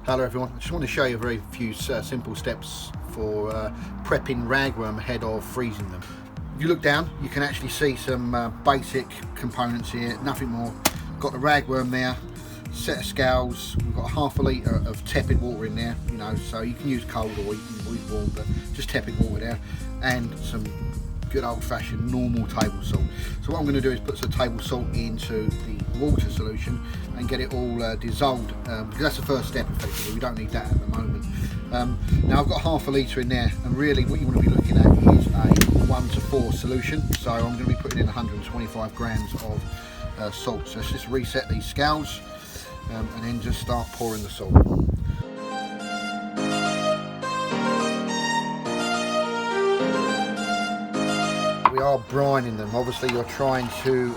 Hello everyone, I just want to show you a very few simple steps for prepping ragworm ahead of freezing them. If you look down, you can actually see some basic components here, nothing more. Got the ragworm there, set of scales, we've got half a litre of tepid water in there, you know, so you can use cold or you can use warm, but just tepid water there, and some good old-fashioned normal table salt. So what I'm going to do is put some table salt into the water solution and get it all dissolved, because that's the first step effectively. We don't need that at the moment. Now I've got half a litre in there, and really what you want to be looking at is a 1 to 4 solution. So I'm going to be putting in 125 grams of salt. So let's just reset these scales and then just start pouring the salt. We are brining them. Obviously you're trying to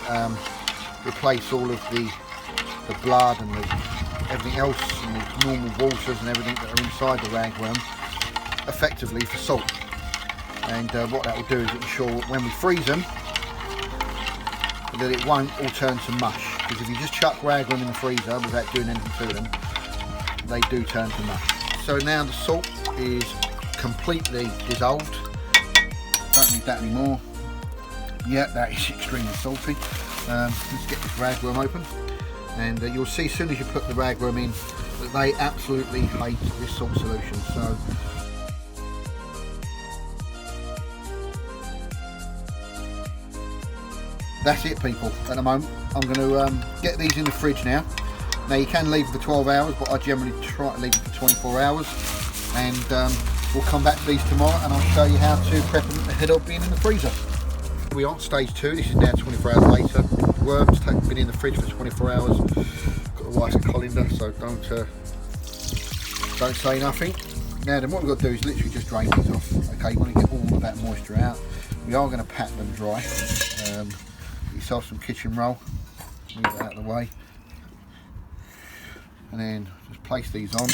replace all of the blood and everything else and the normal waters and everything that are inside the ragworm effectively for salt. And what that will do is ensure when we freeze them that it won't all turn to mush, because if you just chuck ragworm in the freezer without doing anything to them, they do turn to mush. So now the salt is completely dissolved. Don't need that anymore. Yeah, that is extremely salty. Let's get this ragworm open, and you'll see as soon as you put the ragworm in that they absolutely hate this salt solution. So that's it, people. At the moment I'm going to get these in the fridge now. Now you can leave for 12 hours, but I generally try to leave it for 24 hours, and we'll come back to these tomorrow and I'll show you how to prep them ahead of being in the freezer. We are on stage 2. This is now 24 hours later. The worms been in the fridge for 24 hours. Got the wife's colander, so don't say nothing. Now then, what we've got to do is literally just drain these off. Okay, you want to get all of that moisture out. We are going to pat them dry. Get yourself some kitchen roll. Move it out of the way, and then just place these on.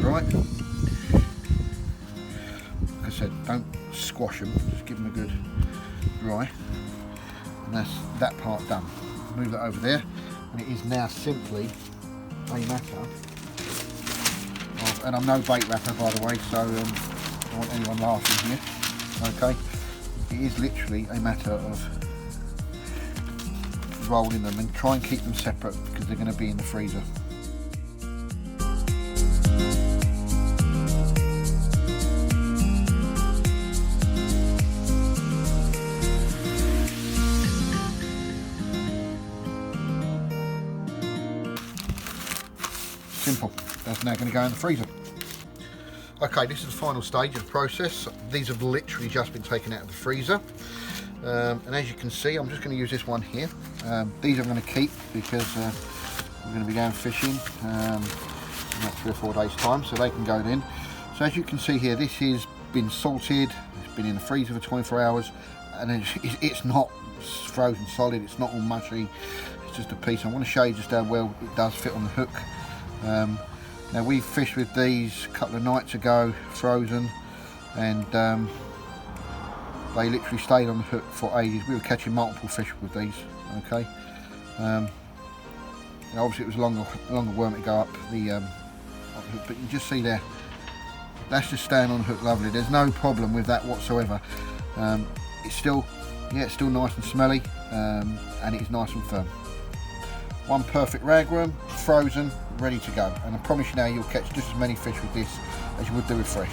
Right, like I said, don't squash them, just give them a good dry, and that's that part done. Move that over there, and it is now simply a matter of, and I'm no bait wrapper by the way, so I don't want anyone laughing here, okay, it is literally a matter of rolling them, and try and keep them separate because they're going to be in the freezer. Simple. That's now going to go in the freezer. Okay, this is the final stage of the process. These have literally just been taken out of the freezer, and as you can see, I'm just going to use this one here. These I'm going to keep because we're going to be going fishing in about 3 or 4 days time, so they can go then. So as you can see here, this has been salted, it's been in the freezer for 24 hours, and it's not frozen solid, it's not all mushy, it's just a piece. I want to show you just how well it does fit on the hook. Now we fished with these a couple of nights ago, frozen, and they literally stayed on the hook for ages. We were catching multiple fish with these, okay. And obviously it was a longer worm to go up the hook, but you just see there, that's just staying on the hook lovely. There's no problem with that whatsoever. It's still nice and smelly, and it is nice and firm. One perfect ragworm, frozen, ready to go, and I promise you now you'll catch just as many fish with this as you would do with fresh.